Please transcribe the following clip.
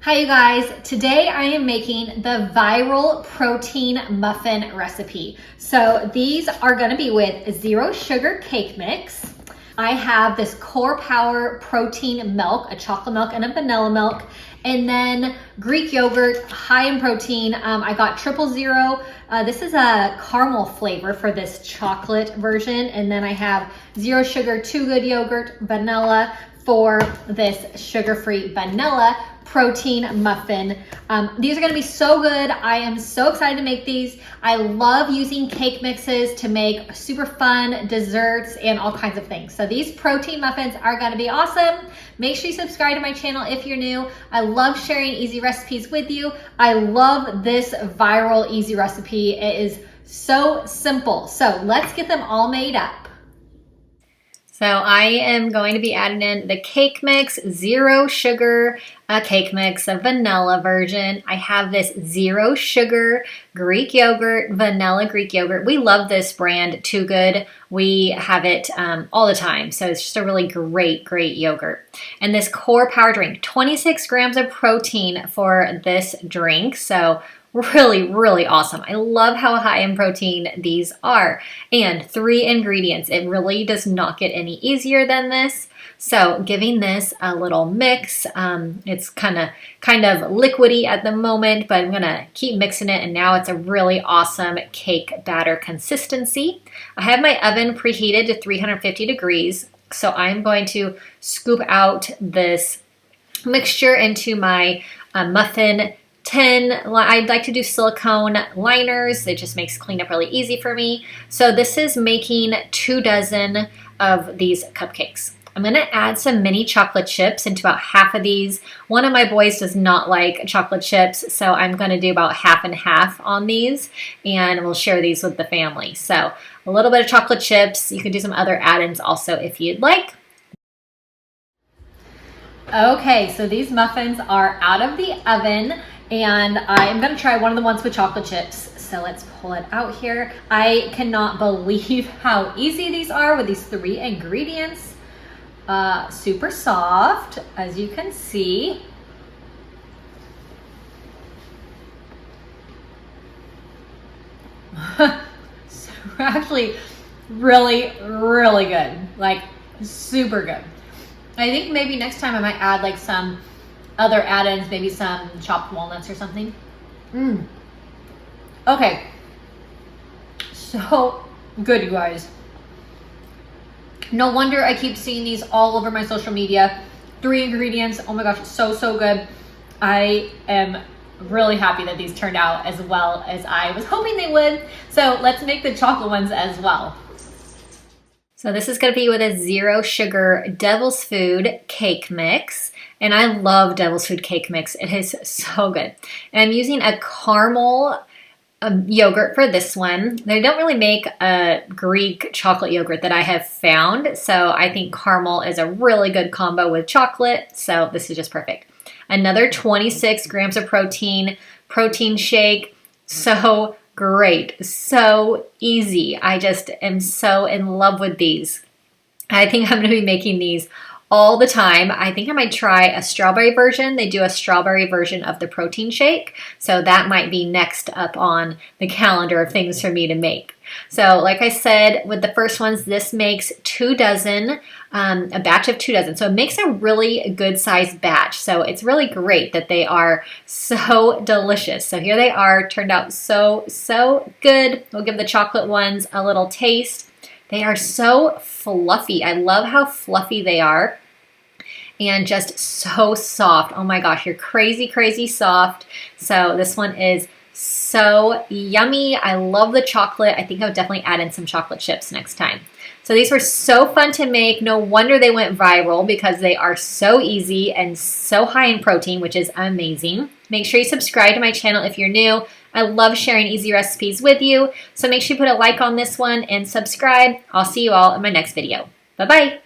Hi you guys, today I am making the viral protein muffin recipe. So these are gonna be with 0 sugar cake mix. I have this Core Power protein milk, a chocolate milk and a vanilla milk, and then Greek yogurt, high in protein. I got 000. This is a caramel flavor for this chocolate version. And then I have 0 sugar, 2 Good yogurt, vanilla for this sugar-free vanilla protein muffin. These are gonna be so good. I am so excited to make these. I love using cake mixes to make super fun desserts and all kinds of things. So these protein muffins are gonna be awesome. Make sure you subscribe to my channel if you're new. I love sharing easy recipes with you. I love this viral easy recipe. It is so simple. So let's get them all made up. So I am going to be adding in the cake mix, 0 sugar cake mix, a vanilla version. I have this 0 sugar Greek yogurt, vanilla Greek yogurt. We love this brand, Too Good. We have it all the time. So it's just a really great yogurt. And this Core Power drink, 26 grams of protein for this drink. So really awesome. I love how high in protein these are. And 3 ingredients. It really does not get any easier than this. So giving this a little mix. It's kind of liquidy at the moment, but I'm gonna keep mixing it, and now it's a really awesome cake batter consistency. I have my oven preheated to 350 degrees. So I'm going to scoop out this mixture into my muffin tin. I'd like to do silicone liners. It just makes cleanup really easy for me. So this is making 2 dozen of these cupcakes. I'm gonna add some mini chocolate chips into about half of these. One of my boys does not like chocolate chips, so I'm gonna do about half and half on these, and we'll share these with the family. So a little bit of chocolate chips. You can do some other add-ins also if you'd like. Okay, so these muffins are out of the oven, and I'm gonna try one of the ones with chocolate chips. So let's pull it out here. I cannot believe how easy these are with these 3 ingredients. Super soft, as you can see. So actually really good, like super good. I think maybe next time I might add like some other add-ins, maybe some chopped walnuts or something. Okay, so good, you guys. No wonder I keep seeing these all over my social media. 3 ingredients, oh my gosh, so good. I am really happy that these turned out as well as I was hoping they would. So let's make the chocolate ones as well. So this is gonna be with a 0 sugar Devil's Food cake mix. And I love Devil's Food cake mix. It is so good. And I'm using a caramel yogurt for this one. They don't really make a Greek chocolate yogurt that I have found. So I think caramel is a really good combo with chocolate. So this is just perfect. Another 26 grams of protein shake. So great, so easy. I just am so in love with these. I think I'm gonna be making these all the time. I think I might try a strawberry version. They do a strawberry version of the protein shake. So that might be next up on the calendar of things for me to make. So like I said, with the first ones, this makes 2 dozen, a batch of 2 dozen. So it makes a really good sized batch. So it's really great that they are so delicious. So here they are, turned out so good. We'll give the chocolate ones a little taste. They are so fluffy. I love how fluffy they are and just so soft. Oh my gosh, you're crazy soft. So this one is so yummy. I love the chocolate. I think I'll definitely add in some chocolate chips next time. So these were so fun to make. No wonder they went viral because they are so easy and so high in protein, which is amazing. Make sure you subscribe to my channel if you're new. I love sharing easy recipes with you. So make sure you put a like on this one and subscribe. I'll see you all in my next video. Bye-bye.